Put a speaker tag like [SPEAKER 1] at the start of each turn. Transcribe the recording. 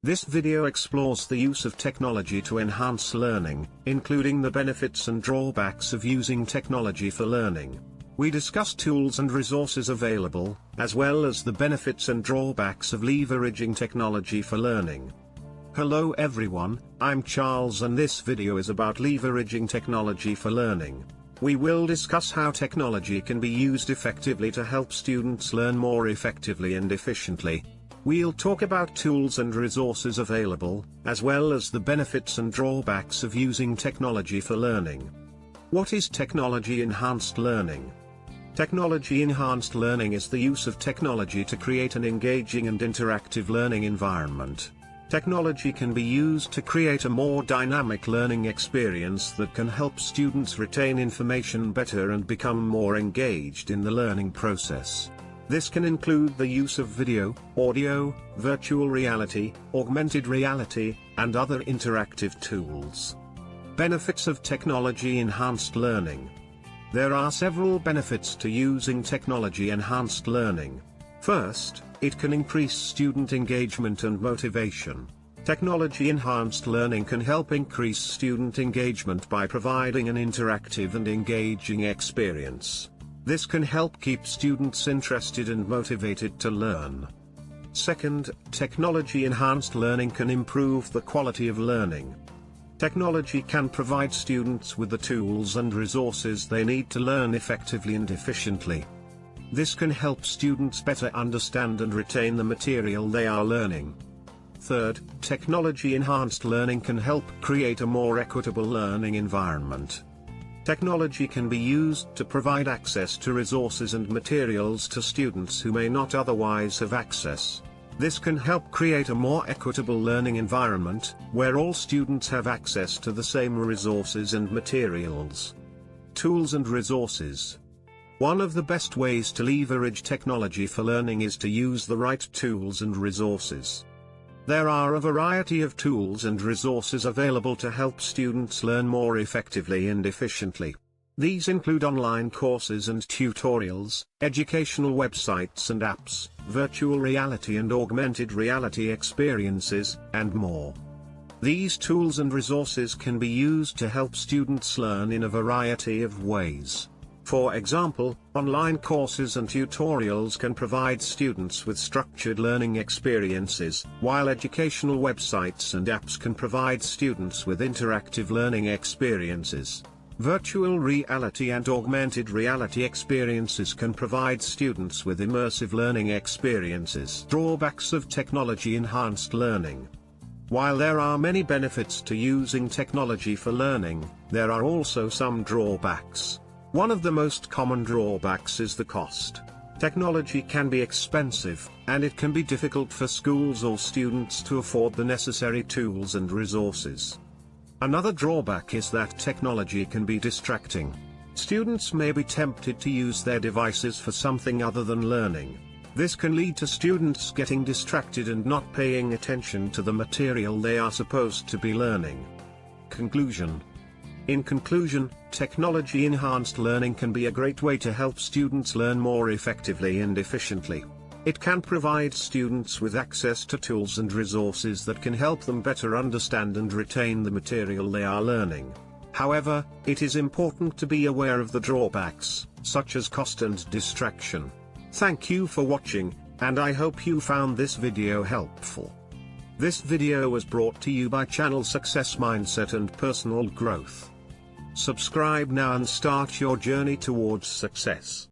[SPEAKER 1] This video explores the use of technology to enhance learning, including the benefits and drawbacks of using technology for learning. We discuss tools and resources available, as well as the benefits and drawbacks of leveraging technology for learning. Hello everyone, I'm Charles and this video is about leveraging technology for learning. We will discuss how technology can be used effectively to help students learn more effectively and efficiently. We'll talk about tools and resources available, as well as the benefits and drawbacks of using technology for learning. What is technology-enhanced learning? Technology-enhanced learning is the use of technology to create an engaging and interactive learning environment. Technology can be used to create a more dynamic learning experience that can help students retain information better and become more engaged in the learning process. This can include the use of video, audio, virtual reality, augmented reality, and other interactive tools. Benefits of technology-enhanced learning. There are several benefits to using technology-enhanced learning. First, it can increase student engagement and motivation. Technology-enhanced learning can help increase student engagement by providing an interactive and engaging experience. This can help keep students interested and motivated to learn. Second, technology-enhanced learning can improve the quality of learning. Technology can provide students with the tools and resources they need to learn effectively and efficiently. This can help students better understand and retain the material they are learning. Third, technology-enhanced learning can help create a more equitable learning environment. Technology can be used to provide access to resources and materials to students who may not otherwise have access. This can help create a more equitable learning environment, where all students have access to the same resources and materials. Tools and resources. One of the best ways to leverage technology for learning is to use the right tools and resources. There are a variety of tools and resources available to help students learn more effectively and efficiently. These include online courses and tutorials, educational websites and apps, virtual reality and augmented reality experiences, and more. These tools and resources can be used to help students learn in a variety of ways. For example, online courses and tutorials can provide students with structured learning experiences, while educational websites and apps can provide students with interactive learning experiences. Virtual reality and augmented reality experiences can provide students with immersive learning experiences. Drawbacks of technology-enhanced learning. While there are many benefits to using technology for learning, there are also some drawbacks. One of the most common drawbacks is the cost. Technology can be expensive, and it can be difficult for schools or students to afford the necessary tools and resources. Another drawback is that technology can be distracting. Students may be tempted to use their devices for something other than learning. This can lead to students getting distracted and not paying attention to the material they are supposed to be learning. Conclusion. In conclusion, technology-enhanced learning can be a great way to help students learn more effectively and efficiently. It can provide students with access to tools and resources that can help them better understand and retain the material they are learning. However, it is important to be aware of the drawbacks, such as cost and distraction. Thank you for watching, and I hope you found this video helpful. This video was brought to you by Channel Success Mindset and Personal Growth. Subscribe now and start your journey towards success.